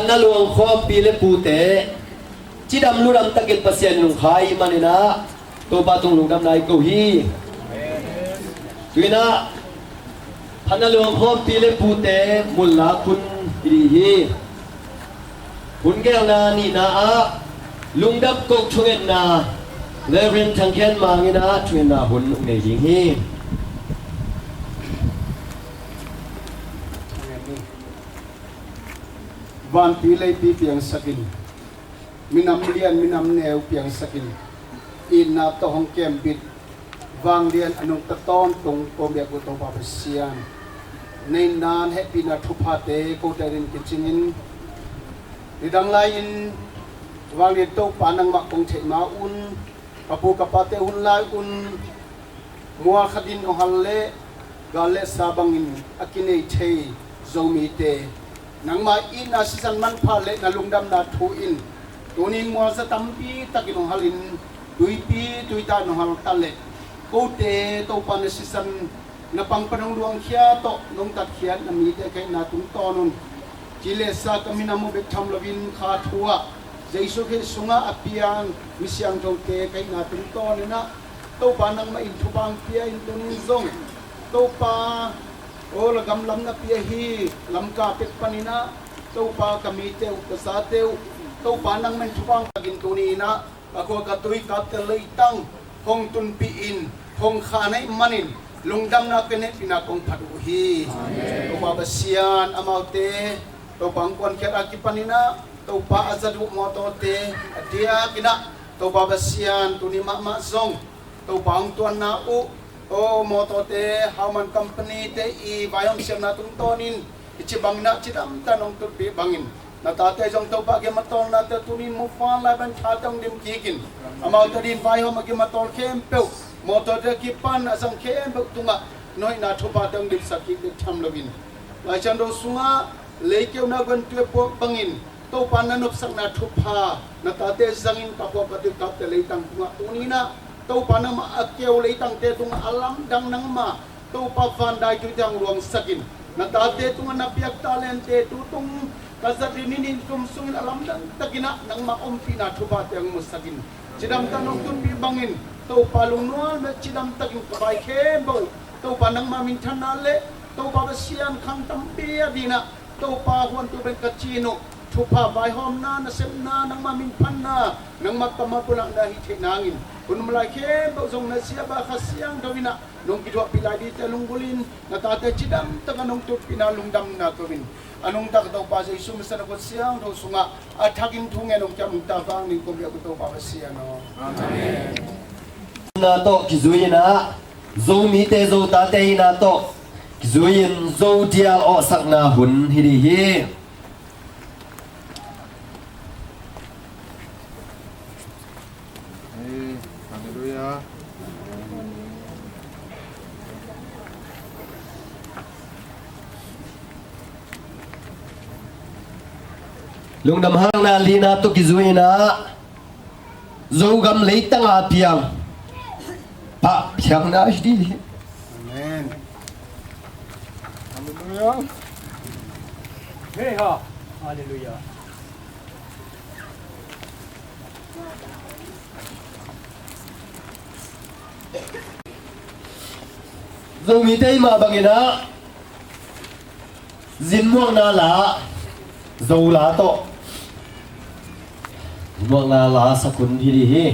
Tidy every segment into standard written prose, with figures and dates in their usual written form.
พันนลวงครอบปีเลปูเตจิดำลุดำตะเกิลปัสยานุงไฮมันนะตัวปาตุงลุงดำนายกูฮีด้วยนะพันนลวงครอบปีเลปูเตมุลลาคุณดีฮีคุณแก้วนานี่นะลุงดับกกช่วยนาเลรินทังเคนมางี้นะช่วยนาหุ่นในยิงฮีวันปีเลยปีเปียงสกินมินำเลียนมินำแนวเปียงสกินอินนาตองเกมบิดวางเรียนอนุตตอนตรงโกเบียกุตบาเปเซียนในนานให้ปีนาทุพาเตโกเตรินกิจิงินในดังไลอินวางเรียนโตปานังมักคงเทมาอุนปะปูกปาเตอุนไลอุนมัวขดินอหัลเลกาเลซาบังอินอากินเอเทโซมีเตนังมาอินอาศิสันมันพาเลนลุงดำนาทูอินตัวนี้มัวสตัมปีตะกินองฮัลินตุยปีตุยตานองฮัลตะเลโกเตโตปันศิสันนับปังปนงดวงเขียโตนงตัดเขียนนมีเตแค่นาตุงตอนุนจิเลสากมินามุเบกทำลวินคาทัวใจสุขสุงาอภิยังมิเสียงโตเตแค่นาตุงตอนี่นะโตปานังมาอินทุบังเปียอินตัวนี้ซงโตปาโอ้ละกำลำนับเปียฮีลำกาเป็กปนินะเต้าปากมีเตวกษาเตวเต้าปานังมันทุบังกินตัวนี้นะako katuy katelay tang hong tun piin hong khanay manin lungdam na kene pinakong paduhi to babasian amaute to pangkuan kira kipanina to pa azadu motote dia kina to babasian tuni mama zong to pangtuan na u o motote haman company te I bayam siam na tungtonin ichibang na chidam tanong tupi bangin natate jong to pagi matol na te tunin mo fan laban chatang dim kikin amaw tadin vai ho magi matol kempeu motote kipan asang kempeu tunga noi na thopa tang dim sakik de tham lovin la chando sunga leikeu na gon tue po bangin to pananop sak na thopa natate zangin ka po pati kap te leitang tunga tunina to panama akeu leitang te tunga alam dang nang ma to pa fan dai tu jang ruang sakin natate tunga napiak talente tutung kasari ninin kumsungin alam dan tagina nang makumpi na tubat yang musagin cidam tanong tun bibangin tau palung nual me cidam taging kabay kebo tau panang mamintan nale tau babasian kang tampia dina tau pahuan tu ben kacino tupa bay hom na nasem na nang maminpan na nang magkamapulang dahi tinangin kun mulai kebo zong nasia ba kasiang dawina nung kidwa pilay di telunggulin natate cidam taganong tu pinalungdam na tuwin anong tak daw pa sa isu masa nagod siyang daw sunga at haging tungen ng kiyang tafang ng kumbiya ko daw pa siya no amen na to kizuyin na zo mi te zo ta te na to kizuyin zo dial o sak na hun hiri hi haleluya lung dam hang na li na to kizuyin na zo gam leitang apiang pa piang na asdi amen haleluya hey ha haleluya zo mi te ma bangina zin muang na la zo la to muang na la sakun hiri hi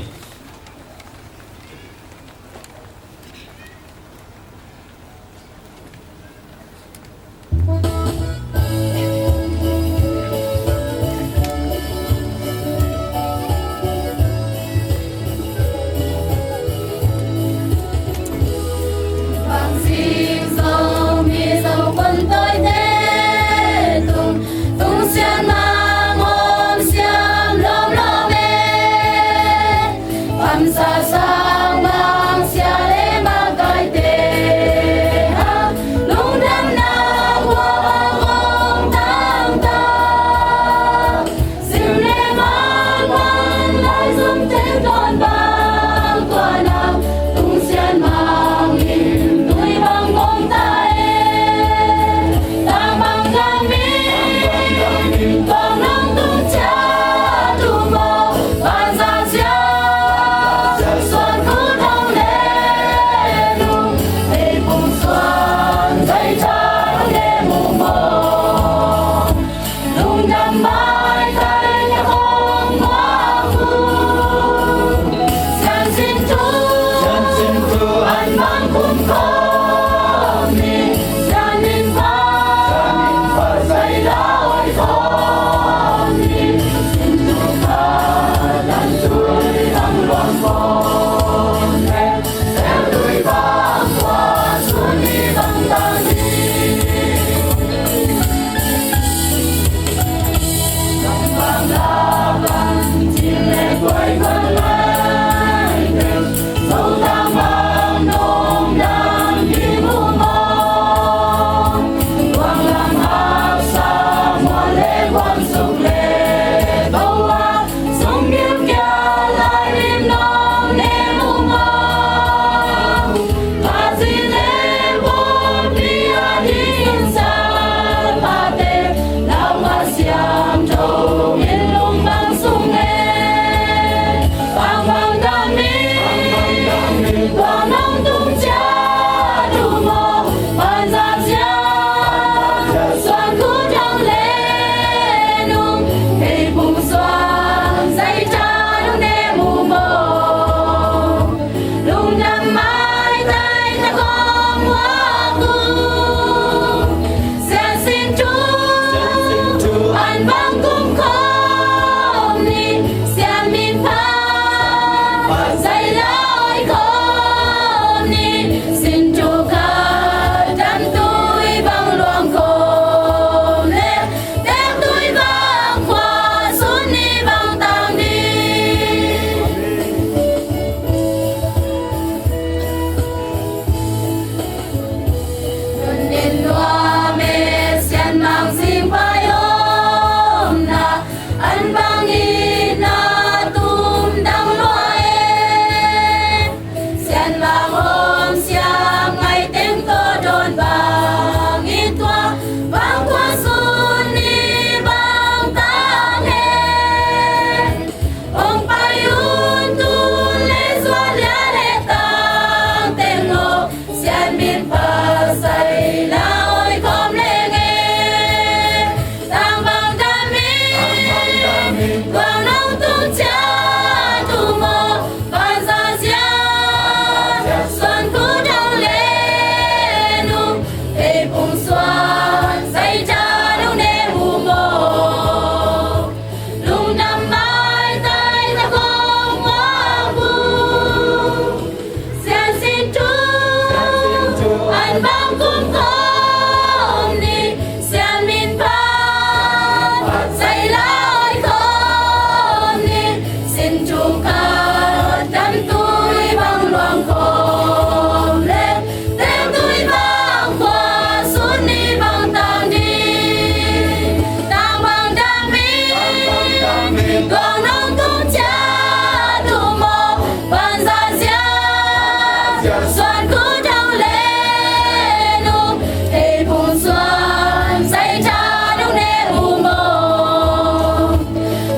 xoan cứ đông lên u ê buồn xoan say cha đông nê u mồ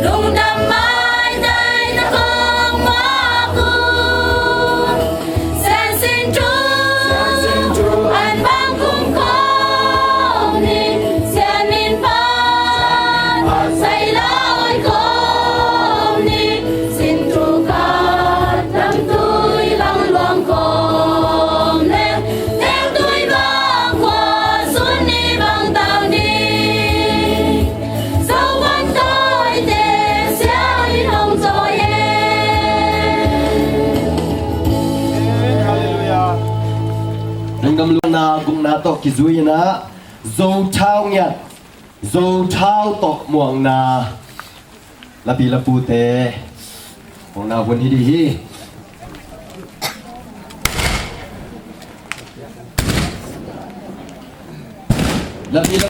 lung đâm mai tay ta không mơ cung sen xin Chúa an bang cung con đi sen min ban say lối con đi xin Chúa cát đắm tôi bằng luồng con lên đem tôi bằng qua xuân đi bằng tàu đi dấu vân tôi để sẽ đi hồng rồi Hallelujah. Nang ngam lu na gung na to ki zui na zo chao nyat zo chao to muang na la pi la pu te ong na won hi di hi la pi la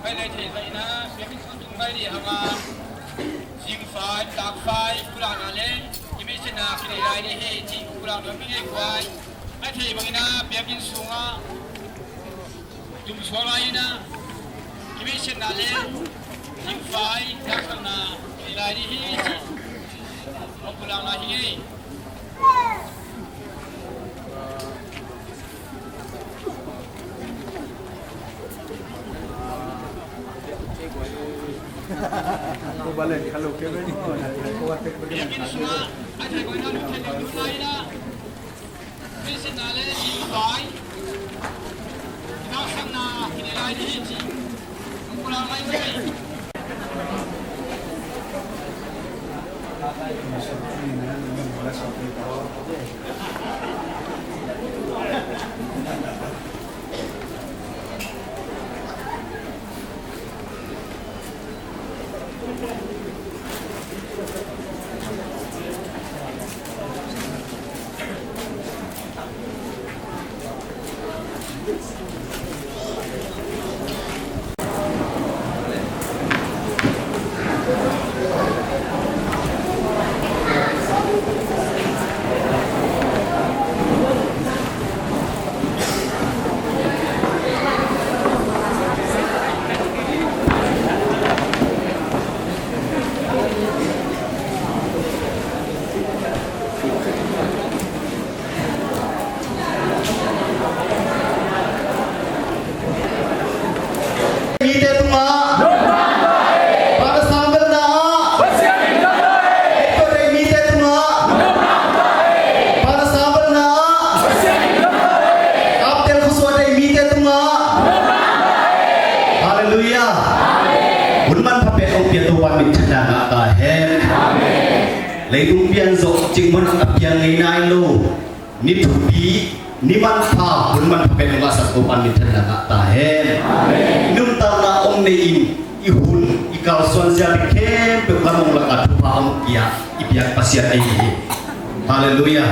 Cái này thì vậy na, phía bên xuống chúng bay đi hàng à, riêng phái, đặc phái, cụ lão nào lên, thì mấy chuyện nào khi này lại đi hết, thì cụ lão nó biết quay, cái thì bằng na, phía bên xuống à, dùng số lại na, thì mấy chuyện nào lên, riêng phái, đặc phái nào, thì lại đi hết, thì cụ lão nào hết. Kau balik kalau kau ni kau akan Phía bên xuống à, anh thầy gọi nó được thầy được lại na, mấy chuyện nào lên, riêng phái, đặc phái nào, thì lại đi hết, thì cụ lão lại đi. lấy đúng biên rộng chừng muốn tập biên ngày nay lô ni thủ bí ni man pha muốn man pha bên ngã sập của ban thân là ngã ta hen nung ta na ông này i hun i kal suan sia di kem pe kanong la ka pa ông kia i biak pasien ai haleluya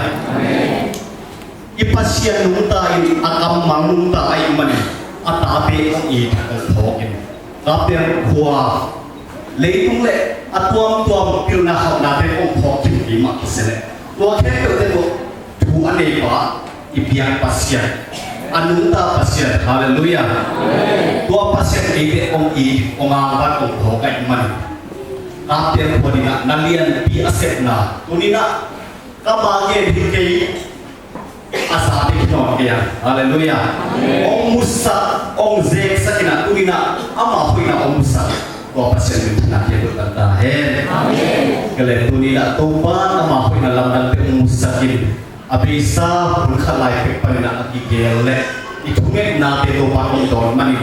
i pasien nung ta in akam mang nung ta ai man ata pe ông i thong thokin kapten khua lấy đúng lệ tuam kêu na học na bên ông phò chim bị mặc sele tua khe kêu tên bộ thu anh ấy ba ibiang pasien anung ta pasien haleluya tua pasien ấy bên ông i ông angkat ông phò cái man kapten phò đi na nalian bi asep na tunina kabage di kei asa di kino kia haleluya ông musa ông zek sakina tunina ama huina ông musa kau pasien itu nak dia berkata, hen, kalau tu ni nak tuan, nama aku nak lambat pemusakin, abisa berkalai kepada nak lagi gelek, itu ni nak dia tuan untuk mani,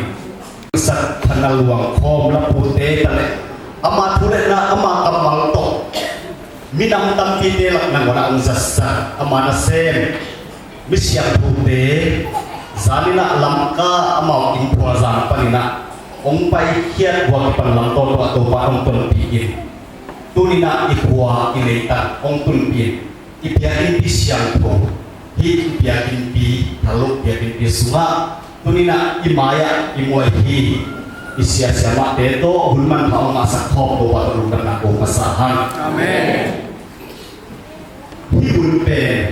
sat tanah luang kom la putih tale, amat boleh nak amat kamal tok, minam tam pite lak nang wala ang zassa amana sem misyang pute zalina lamka amaw impuazan panina ong pai kiat wa panlang to ato pa ong ton piin tunina ikwa ileita ong tun piin ipiakin pisyang to hi ipiakin pi haluk ipiakin pi sunga tunina imaya imuahi isya sama teto hulman pa masak khop to pa tulungan ako masahan Amen. hibun pe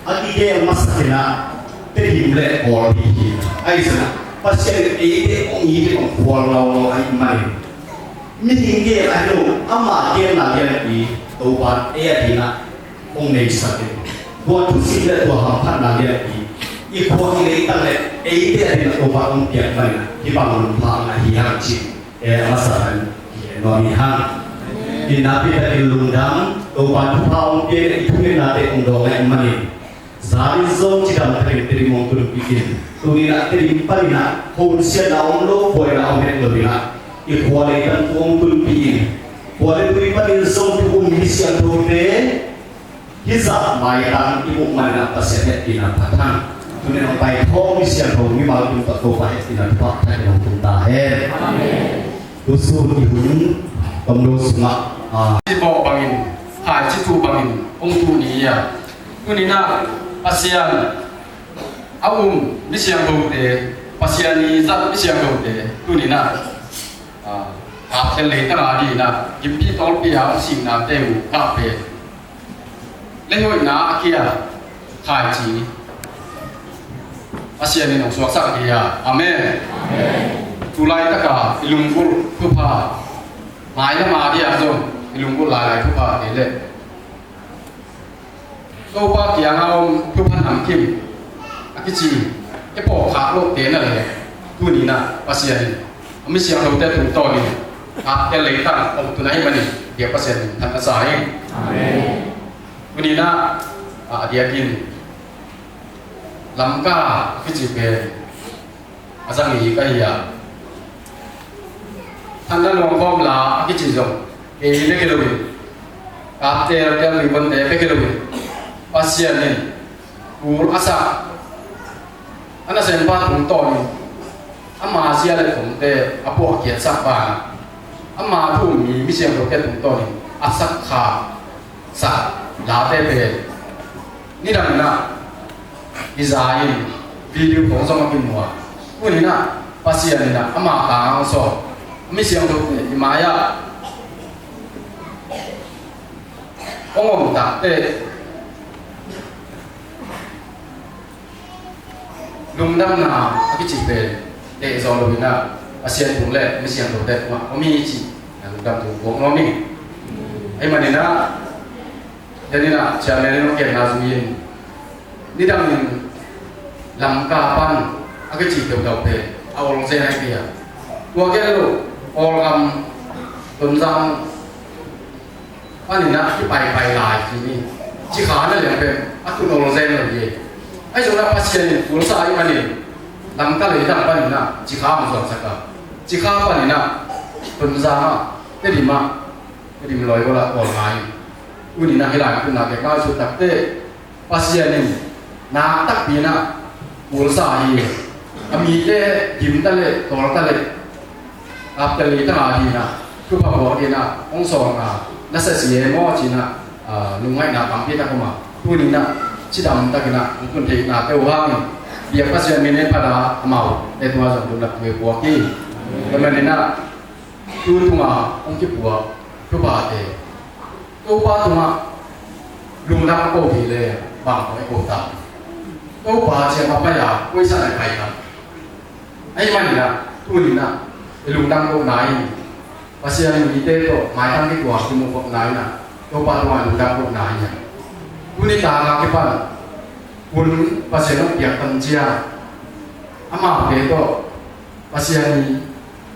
agige masakina terhimle or hi aisana pasien ide ong ide ong kualaw ay mai mihinge ano ama ke na ge to pa adina ong nei sate buat sila to hampan na ge iko ile tale ide adina to pa ong piak mai ibangun pa na hiyang chi masahan no ni hang dinapi dari lundang to pa pa ong ke ituin nate ong do ay mani zari zong chidam teri mong tu bikin tunina teri palina honsia na ong lo boy na ong lo bina ikwale kan ong tu bikin kwale tu palin zong tu misia tu de hizap mai tang ibu mana pasien tina patang tunina pai ho misia ho mi mal tu to pa tina patang ong tu tahen amen usul ihun pemdo sunga Ibo bangin, citu bangin, tu ni ya. Kunina pasian, misiang baude, pasian ni zat misiang baude. Kunina, kele tengah di na, gimpi tol piang sing na teu kape. Lehoi na akia, kaji. Pasian ni nong suasak dia, amen. Tulai taka ilungkul kupa, mai ma dia zong. Ilungku lai tu pa ele. Kau pa kiang au tu pan am kim. Akici. Epo khak lo te na le. Tu ni na pasien. Ami siang lo te tu to ni. A ele ta om tu nai mani. Dia pasien tan asai. Amen. Tu ni na dia kin. Lamka akici pe. Asang ni ka ya. Tan na long kom la akici zong. Ini kelui, after dia liban deh kelui, pasien ni, ur asa, anak sempat untuk ni, amma asia le untuk apa akiat sakban, amma tu misi yang roket untuk ni, asak kha, sa, late be, ni dah mana, desain, video konsum makin muat, ni na, pasien ni na, amma kang so, misi yang roket, imaya. Ông tak te lum dam na aki chi pe te zo lo na asian pung le mi siang lo te ma omi chi na lum dam tu ko no mi ai ma ni na jadi na cha me no ke na zuin ni dam nin lam ka pan aki chi te do pe a ong se hai pia wa ke lo ol kam lum dam anh na cái bài lại thì ni chỉ khá là liền về anh tu nông dân là gì anh chúng ta phát hiện cuốn sa ấy anh làm cái này làm anh na chỉ khá một số sắc chỉ khá anh na tuần ra mà cái gì lòi gọi là còn lại anh na cái này cái nào cái cao số đặc tế phát hiện na đặc biệt na cuốn sa ấy ami cái kiếm ta lệ tổ ta lệ áp ta lệ ta là gì na cứ bảo bỏ đi na ông sòng na nasa siye mo china lungai na pampi ta koma tuni na chidam ta kina kun te na te wang dia pasien mene pada mau te tua sa dun na kwe kwa ki kemene na tu tunga ong ki bua tu ba te tu ba tunga lung na ko bi le bang ko ta tu ba che ma pa ya koi sa na kai ta ai man na tuni na lung na ko nai pasien ni te to mai tang ki kwa ki mo ko nai na to pa to an da ko nai ya kuni ta ga ki pa kun pasien no pia tan chia ama pe to pasien ni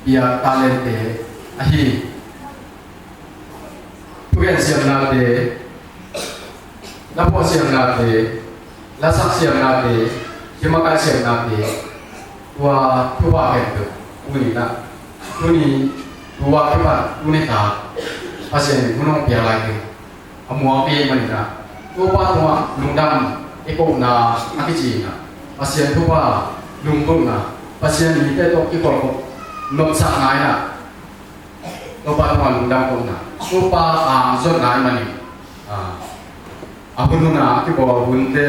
pia talente ahi pugen siam na de na po siam na de la sak siam na de ki ma ka siam na de wa tu ba ke to kuni na kuni dua kepan unita pasien gunung piala itu amua pe mani na to pa to lungdam eko na akiji na pasien to pa lungkong na pasien ni te to ki ko nok sa ngai na to pa to lungdam ko na to pa zon ngai mani ahunu na ki bo bunde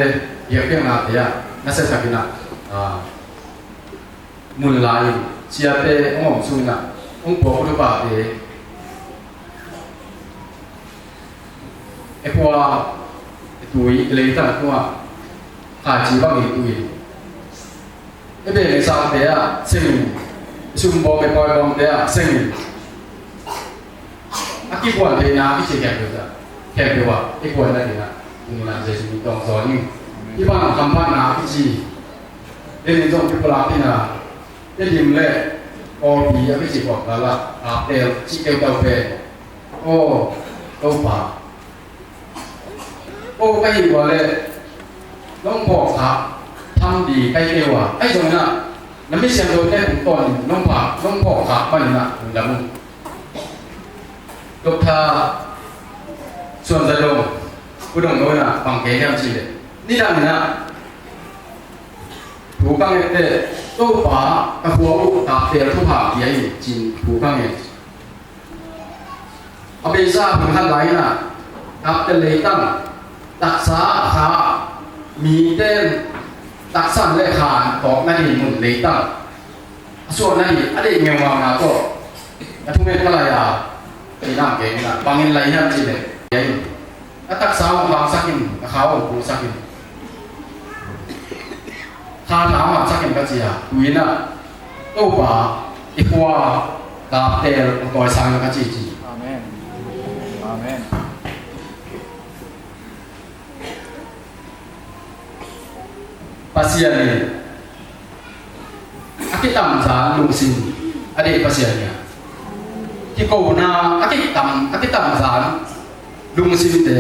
ye ke na te ya na se sakina mun lai chia te ong su na ong po ko ba te e po tui le ta ko ka ji ba mi tui e be le sa te ya sing sum bo be poi bom te ya sing aki po te na ki che ke ko ta ke pe wa e po na ni na ni na je su tong so ni i ba kam pa na ki ji le ni jong ki pla ti na e lim le o bi a ki ji ko la la a te chi ke ta pe o to paโอ้ใกล้กว่าเลยน้องบอกครับทำดีใกล้เดียวอ่ะไอ้ตรงนั้นนั่นไม่เสียงโดนได้ผมก่อนน้องบอกครับไม่นะผมจำมึงลูกท่าส่วนจะลงผู้ดงโน้นอ่ะฟังเกย์ยังจีเลยนี่ดังนะถูกกังเตะโต้ป่ากระหัวตาเตียทุกหาใหญ่จีนถูกกังเตะเอาไปซ่าผมทันไรนะกับเตเลยตั้งตักษาขามีเต้นตักสั่นและขานตอกนั่นนี่มุนเลยตั้งส่วนนั่นนี่อะไรเงี้ยวมาก็ทุกเมื่อไรอ่ะตีน้ำเก่งนะบางเงินไรนั่นจีเลยยัยตักษาบางสักกินเขาปูสักกินข้าน้ำอ่ะสักกินก็จีอ่ะวินะโต้ป่าอีกว่ากาเตลก่อยสังก็จี อาเมนอาเมน pasien ni akit tam za lung sin ade pasien ni ki ko na akit tam za lung sin te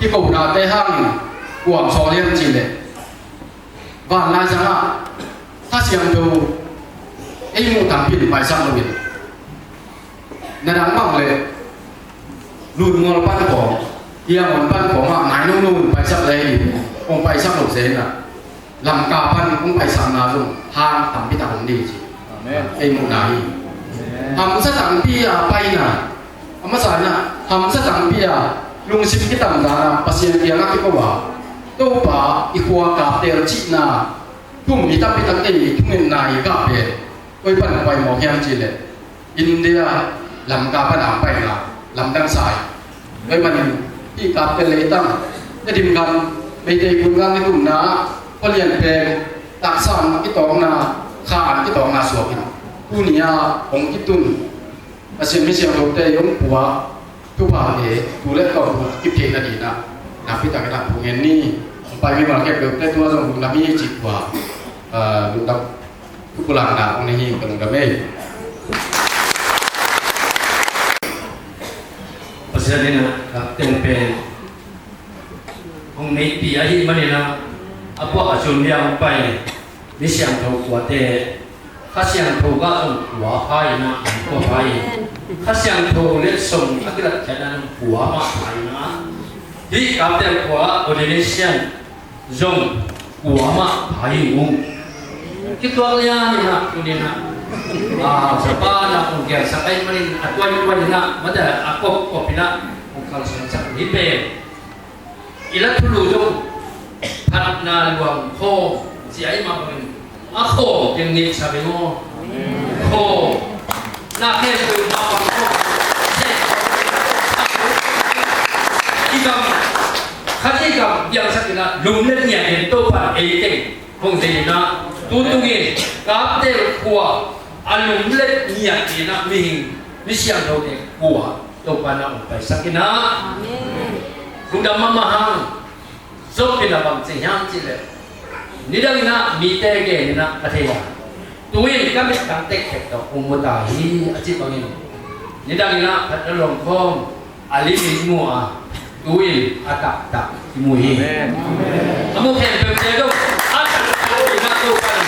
ki ko na te hang kuam so lian chi le van la za ta siam do ei mu tam pin pai sang lo bi na dang mang le lu ngol pan ko dia mon pan ko ma nai nu pai sak le ni ong pai sak lo sen naลำกาพันคงไปสามนาลุงทางทำพิธาของดีจีไอ้หมูนายทำสตังพี่ไปนะอามาสายนะทำสตังพี่ลุงสิบกิตังดานะปัสยังเดียงักที่ก็ว่าตัวป่าอีกว่ากับเตลจินาทุ่มมีตั้งพิธาเตยทุ่มเงินนายกับเปย์ไว้ปั่นไปหมอกแห้งจีเลยอินเดียลำกาพันไปนะลำดังสายไว้มันที่กับเตลเลยตั้งได้ดิมกันไม่ได้คุณกันในกลุ่มน้าก็เรียนเป็นตักสั่งที่ตองนาขาดที่ตองนาสวกินผู้นี้องค์ที่ตุนอาเซียนไม่เชียงโรเตยงปัวทุกภาคดูแลต่อกิบเกนอดีตนะนับพิจารณาผู้เงินนี่ไปไม่มาแค่เกิดได้ตัวสมุนนามีจิตว่าลุงดับทุกหลังนะองค์นี้กับลุงดับเองเพราะฉะนั้นนะครับเต็มเป็นองค์นี้ปีอาทิตย์มันนี่นะอาพวกอาชุนยังไปมิเสียงถูกหัวเตะข้าเสียงถูกก็หัวไปนะหัวไปข้าเสียงถูกเล็กส่งอักษรแค่นั้นหัวมาไปนะที่กับเด็กหัวโอเดนิเซียนจงหัวมาไปงงคิดตัวเนี้ยนี่นะตัวนี้นะสปานะองค์แก่สักไอ้มันอัตวันวันนี้นะมันจะอักบกบนะองค์การสอนสักนิเปอีลัทุลูจงพัฒนาหลวงโคเสียมาเป็นโคยังนิชาเบโมโคน่าแค่คือมาฟังโคเช่ที่กำข้าที่กำยังสักนะลุงเล่นเนี่ยเห็นตัวปันเอเจคงจะนะตัวตุกิกับเด็กกัวอันลุงเล่นเนี่ยนะมิเสียงเราเด็กกัวตัวปันเอาไปสักนะลุงดำมาหังจบเป็นแบบสิ่งyangจีเลยนี่ดังนั้นมีแต่เก่งนะประเทศตัวเองก็ไม่ตั้งเต็กเข็ดต่อองค์ตาฮีอาชีพบางอย่างนี่ดังนั้นพัฒนาลงคงอาลีมิมัวตัวเองอาตักตักที่มุ้ยอามุขเห็นเป็นเจ้าดูอาตักตัวเองนะตัวกัน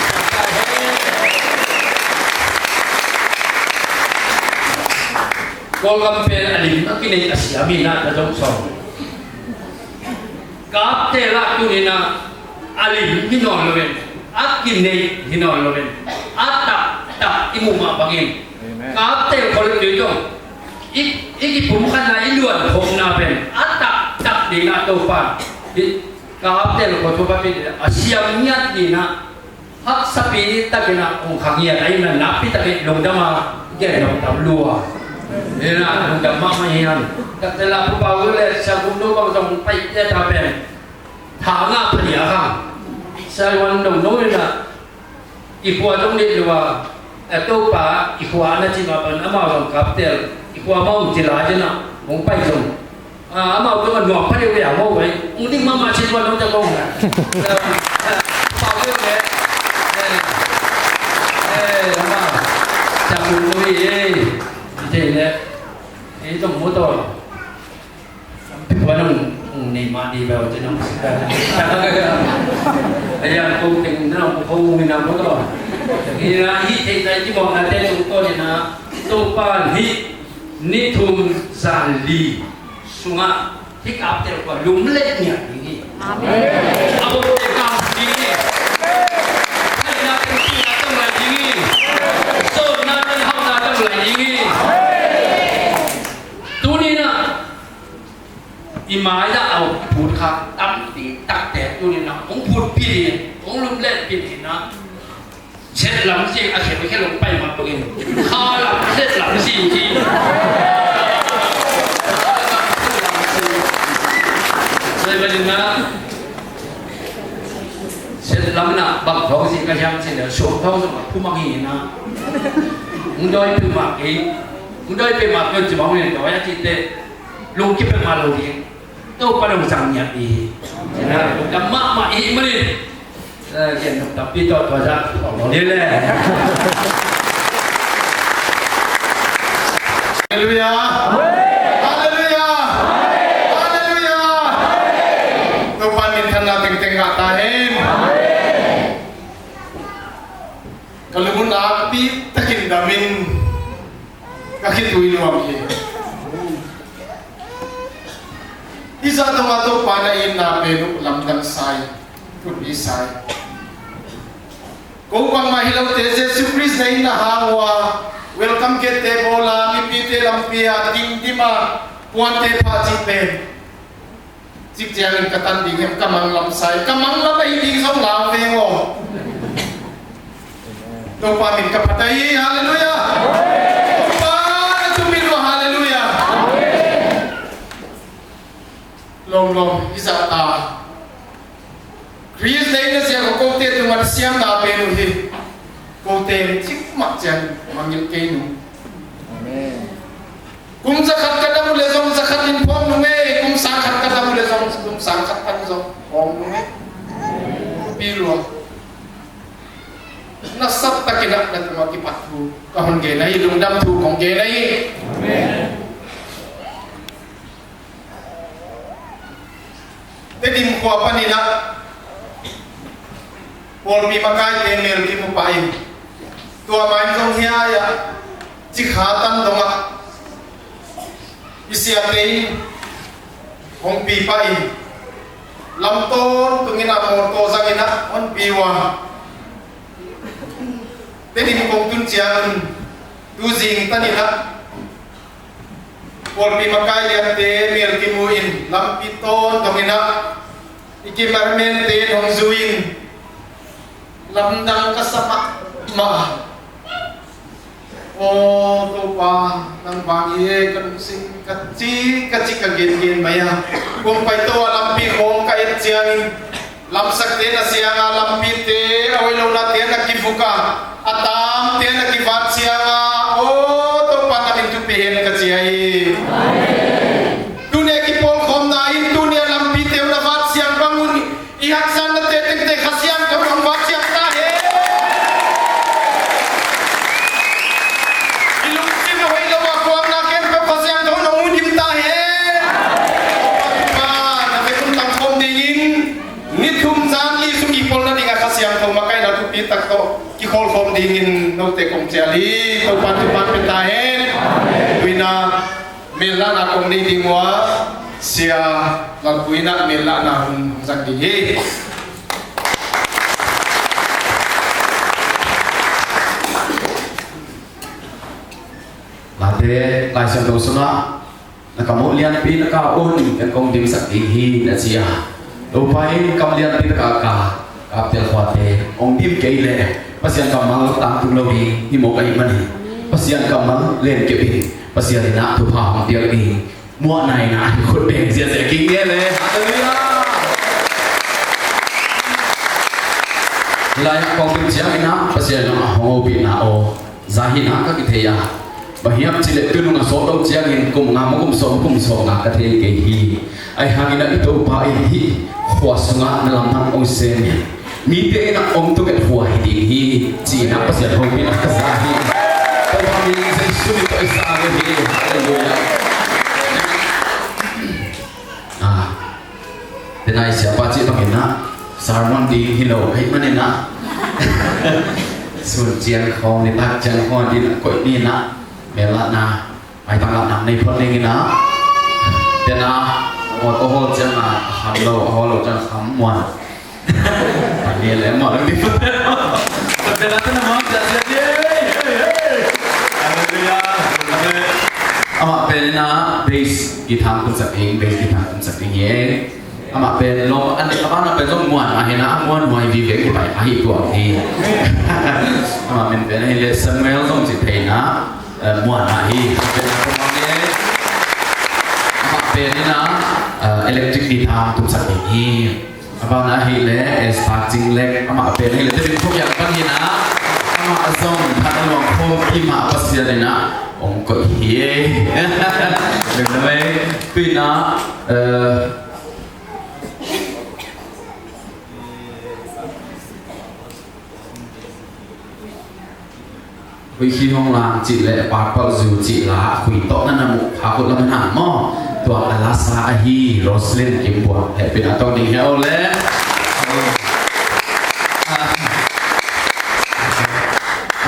กอลกัมเป็นอาลีมินักกินในอาเซียมีนะจะต้องสอน kaptela tunina ali hinon loben akine hinon loben ata ta imuma bangin kaptel kolek dito iki pumukan na iluan hong na ben ata tak di na to pa kaptel ko to pa pin asyam niat di na hak sapi ta kena ong khangia ai na napi ta ke longdama ge no tabluwa ina longdama mayan kaptela pu pa le sa bundo ba song pai te ta ben thả ngã phải nhả khang sai quan đồng nói là ikua trong điện là tô bà ikua nó chỉ mà bên amao trong cặp tiền ikua mau chỉ là chứ nào cũng bay dùng amao cái mình ngọt phát điều dẻo mau vậy cũng thích mama xin quan nó cho công này bao nhiêu thế làm sao chẳng đủ cái gì thế đấy cái trong mô tô quan ni mà đi vào cho nó bây giờ cô tình nó không mình làm có rồi thì là hít thì tại chỉบอกlà tên chúng tôi là tô pan hít ni thum giàn lì sung á thích áp theo quả lúng lên nhỉ gì áp bộ cái cam gì hay là cái gì là trong là gì tôi là cái học là trong là gì tu ni na imai dah au pun khak tam ti tak te tu ni na ong pun pi ong lum let pi ni na chet lam si a khe ke long pai ma pagin kha lam chet lam si ki sai ba na chet lam na bak thong si ka yang si le so thong so pu ma hi na ong doi pi ma ki ong doi pi ma ko ji ma ni doi ya ti te lung ki pe ma lo ni đâu có đồng sang nhạc gì là cầm mạ mạ ý mới đi hiện học tập đi cho thời gian nó đi lên Hallelujah. Hallelujah. Hallelujah. Tôi ban min thân là tình tình ngạ ta hen. Kalau mun api takin damin kakit tuwi luam ye. Isa tomato pana in na penu lamdang sai pun isai. Kung pang mahilaw te Jesus Christ na ina hawa welcome ke te bola mipite lampia dingdima puante phaji pen. Jik jangan katan dingem kamang lam sai kamang lam ai ding song lam vengo. To pamin kapatai haleluya. Long isa ta Chris dai na siya ko te tu mat siam na pe nu hi ko te chik mak jan mangil ke nu amen kum zakat kada mu le zong zakat in pom nu me kum sakat kada mu le zong kum sakat pan zong pom nu me pilwa na sab takinak na tu ki patu ka hon ge nai lung dam tu kong ge nai amen Tedim ko apa ni na Paul mi makai temel ki mo pai tua main song hia ya chikhatan donga isiatei hong pi pai lamtor tungina morto sangina on piwa tedim kong tun chian tu jing tanina Paul mi makai ya temel ki mo in lampiton tungina iki marmen te hong zuin lamdang kasama ma o to pa nang bangiye kan sing kaci kagen maya kung pai to lampi hong kait siang lamsak te na siang lampi te awai lo na te na kibuka atam te na kibat siang o to pa na min tu pehen kaci ai dunia ki pol khom na in dunia lampi te na vat siang bangun ihak san na te te khasiang ka bang vat siang ta he ilung sim ho ilo wa ko na ken ka khasiang to na unim ta he pa na te kun tang khom dingin ni thum zan li su ki pol na dinga khasiang to makai na tu pi tak to ki khol khom dingin no te kong chali to pa tu pa pe ta he amen wina mela na kong ni dingwa sia lalpuina mela na hun zakdi hi lade lai sang do suna nakamu lian pi nakaun kan kong dim sak hi na sia do pai kam lian pi ka tel khwate ong dim ke le pasian kamal tam tu lo hi mo kai mani pasian kamal len ke bi pasian na tu ha ma dia ni mua này là khôn bền diện sẽ kinh nghiệm lên hallelujah lại còn từng chiếc cái nắp bây giờ nó hồ bị nào giá hiện các cái thầy à và hiệp chỉ để tuyên là số đông chiếc nghìn cùng ngắm cùng số ngã cái thầy cái hi ai hàng cái itu bài hi hoa sunga dalam tham ông sen mi te na ông tu cái hoa hi hi chỉ na bây giờ hồ bị là cái giá hi tôi làm gì sẽ suy nghĩ tới sao cái hi hallelujah Denai siapa cik pakai nak sarmon di hilo hay mana nak suncian kau ni tak jangan kau di kau ni nak mela na ai tanggal nak ni pun ni nak dan alkohol jangan hamlo alkohol jangan hamuan ni lemah lagi pun berbeda tu nama jadi amak pena base gitar pun saking base gitar pun saking ye amak pen lo an apa na pen lo muan ahina muan muai vi ve ke bai ahi tu ahi amak men pen le Samuel song si thei na muan ahi pen ko ma ne amak pen ni na electric guitar tu sak ni apa na hi le starting leg amak pen ni le te ko yang kan ni na amak song than lo ko ki ma pasia ni na ong ko hi le me pi na vì khi hong lang chỉ lệ ba bao dù chỉ là quỷ tọนั่นน่ะหาคนละมันหาหม้อตัวอลาซาฮีโรสเลนกิมบัวแต่เป็นตอนนี้เฮาแล้ว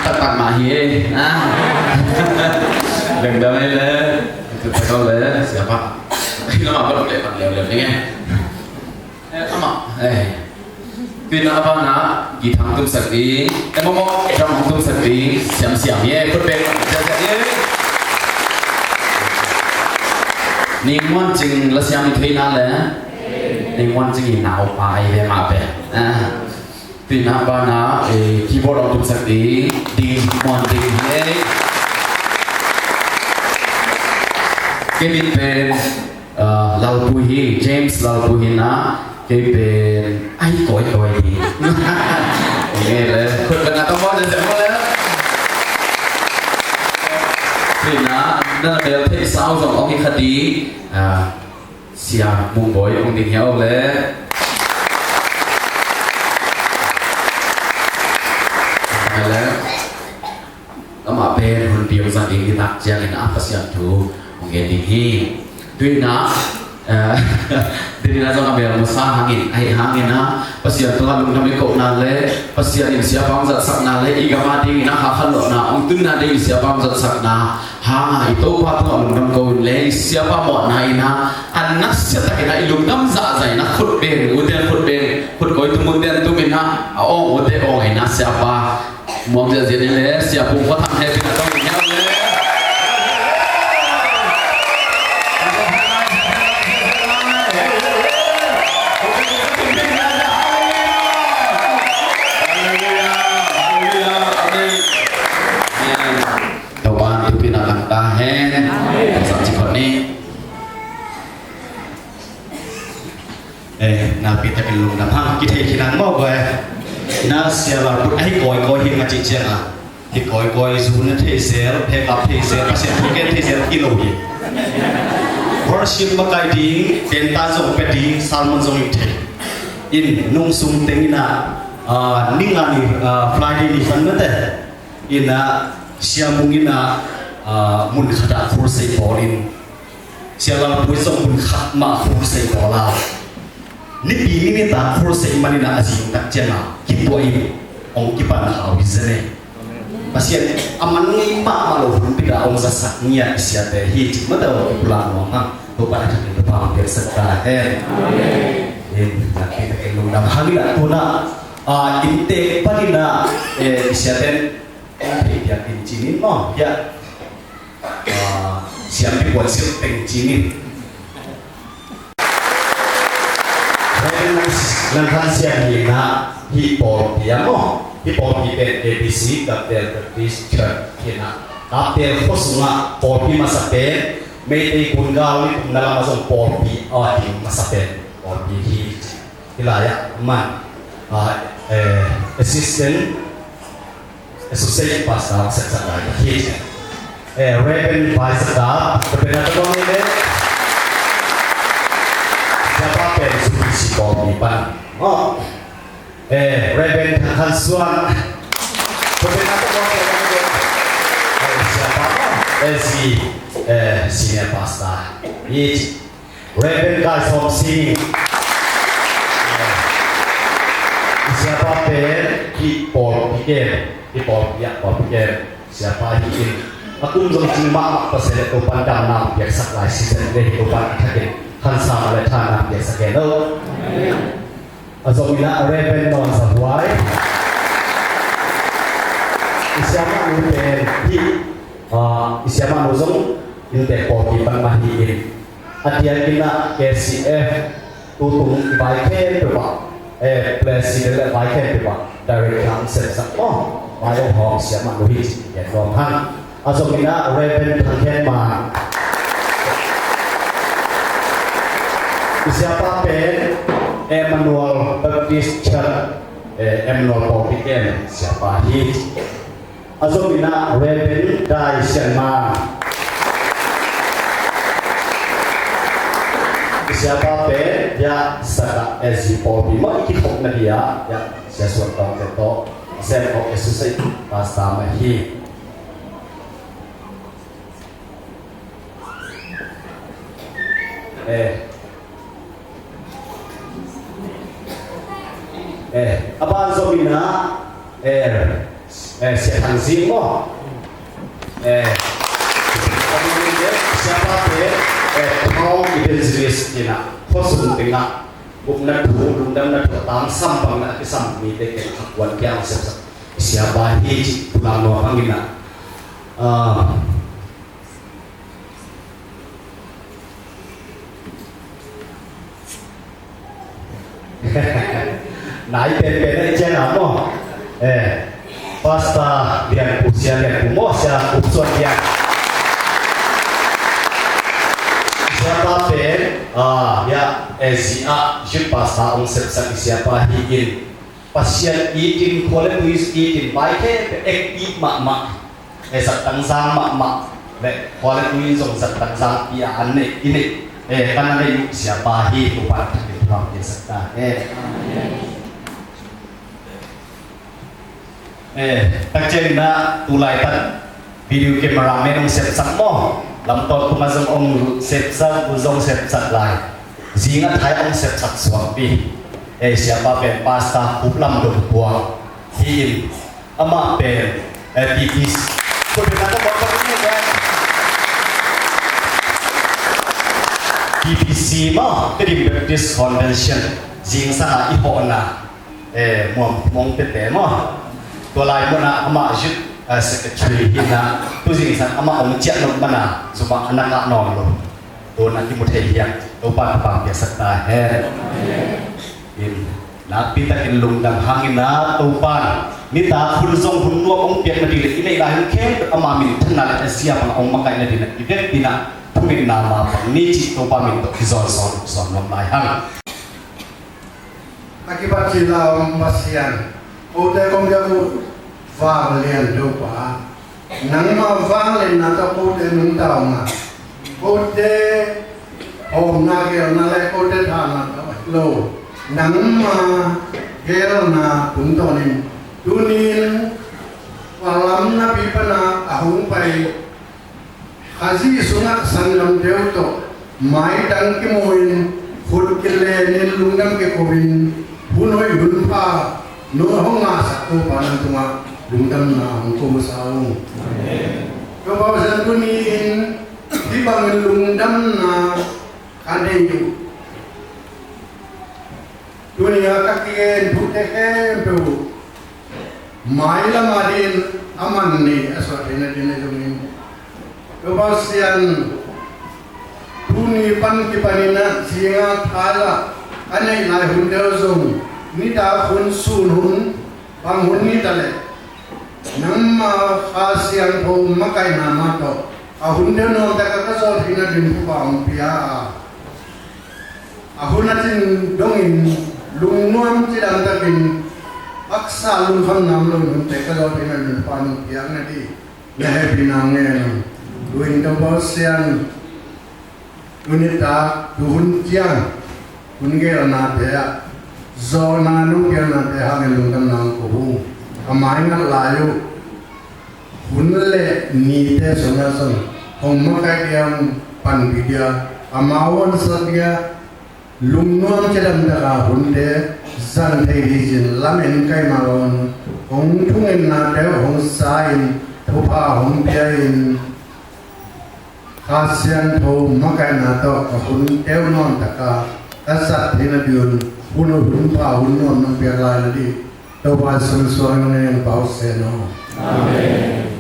ตัดมาเฮนะเรื่องเดิมเลยคือไปเขาเลยเสียปะkhi nó mà bắt đầu lại bằng lèo như nghe ama vì nó apa na gitar tum sakti momo drum tum sakti siam ye put back jadi ni mon jing la siam thei na le ni mon jing nao pai ve ma pe vì nó apa na keyboard tum sakti di mon jing ye Kevin pen Lalpuhi James Lalpuhi na cái bên ai cõi đi nghe làคนเป็นนักตะวันจะมาแล้วthì nó đều thấy sao dòng ông cái khadi xia mùng bội ông đi nhau lênแล้วแล้วมาเป็นคนเดียวสักเองที่ตักใจนะภาษาถูกองเงินดีด้วยนะDiri na zona bel musa hangin ai hangin na pasia tuan lung kami ko na le pasia in siapa ang zat sak na le igama ding na ha khan lo na ong tun na ding siapa ang zat sak na ha itu pa tu lung nam ko le siapa mo na ina anak siapa ina ilung nam za zai na khut ben khut koi tu mun den tu min na ong ode ong ina siapa mo ja je le siapa ko tham he bin tong ni le Nabi tapi lung nam hang kita hilang mau gue na siapa pun koi hingga cincin koi zuna teser pekap teser pasien mungkin teser kilo ye worship makai di denta zong pedi salmon zong ite in nung sung tengina ningani Friday ni fan mete ina siamungina mun khada kursi polin siapa pun zong mun khat ma kursi pola ni pi ni ta kursi manina azim tak jena kitoi ong kipan hawi zene pasien aman ni ma malo pun tidak ong sasak niat siate hi cik mata pulang no ha tupan akan tupan berserta in kita kelung dam hangila tuna inte panina isiaten dia kincinin mo ya siampi buat siap pencinin Langkah siang hina hipol dia mo hipol kita ABC kapten Baptist Church hina kapten kosunga polpi masapen may kungaw ni kumnala masong polpi di masapen polpi hilaya man assistant associate pastor sa hit Reverend Vice Staff kebenaran ini siapa pensusi polpi pan Reverend Hansuan kebenaran ini siapa si senior pastor each Reverend guys from singing siapa pen hipol pikir siapa hikin aku menjadi cuma pasal itu pandang nam biasa lah season ini itu pandang hansa oleh tanah biasa kelo azomina Reverend non sahuai siapa pen isiama nuzong yung tepo ibang mahiin at yan kina KCF tutung ibaiken diba president ibaiken diba direct council sa mayong hong siama nuhis yan romhan aso kina Reverend Tangken Ma isiapa pen Emmanuel Baptist Church Emmanuel Popiken siapa hit aso kina Reverend Dai Shenma siapa pe ya saka SG Popi mo ikipok na dia ya siya suwag ito sen o esusay basta mahi abang zomina siya tangzing mo siapa pe kau identitas kita khusus dengan bukan dulu dan datang sampang nak kesam ni dek akuan yang siapa hiji pulang luar pangina naik pen aja namo pasta dia usia dia umur saya usuan dia siapa pen ya SCA jut pasta onsep sak siapa higin pasien itin kuala tuis itin baike ek mak sak tangsang mak le kuala tuis song sak tangsang ia ane ini karena ini siapa hi tupat di dalam desa takjen na tulai tan video kamera menung sep sak mo lam tot kumazong ong sep sak uzong sep sak lai zingat hai ong sep sak suampi siapa pen pasta uplam do buang him ama pen pipis ko de nata bot ini kan PPC ma Trim Baptist Convention jing sa iho na mong tete mo to lai mo na ama jut secretary hina tu jing san ama om chia no mana suba anak no lo to na ki muthai hian to pa pa ya sakta in na pita kin lungdam hangin na to pa ni ta khun zong hun nuam ong piak na di le inai la hin khem ama min thana sia pa ong makai na di na idet pina pumin nama ni ci to pa min to kizon son nom lai hang akibat sila masian udah kong dia vang lian dopa nang ma vang len na ta udah nung tau na udah om na ke na le udah thana lo nang ma gel na puntonin dunin walam na pipana ahung pai haji sunak sanlam deuto mai dang ki moin khud kille nen lungam ke kovin punoi bunpa no honga satu panan tuma lungam na hongko masaung amen ko bawasan kunin di bangun lungam na kadeyu dunia kakien buteken tu maila madin aman ni asal ini jungin kebahagiaan Puni pan kipanina singa thala anai lai hundel zong ni ta hun sun hun bang hun ni tale namma khasian ho makai nama to a hundel no ta ka so thina din pa ang pia a hunatin dongin lungnuam tidang takin aksa lung kham nam lung te ka so thina din pa ang pia na di lehe pinangen duin to bosian unita tuhun kiang unge na dea zona nu ke na de ha ngel ngam nang ko hu amai na layu unle ni te sona son hom ma ka kiam pan bidia amawon satya lungnom chelam da ka hunde zan thei di jin lamen kai ma ron hong thungen na de hong sain thopa hong piain Kasian tho makai na to hun teu non taka kasat hina diun puno hun pa hun non nang biar lai di to ba sun suang ne pau se no amen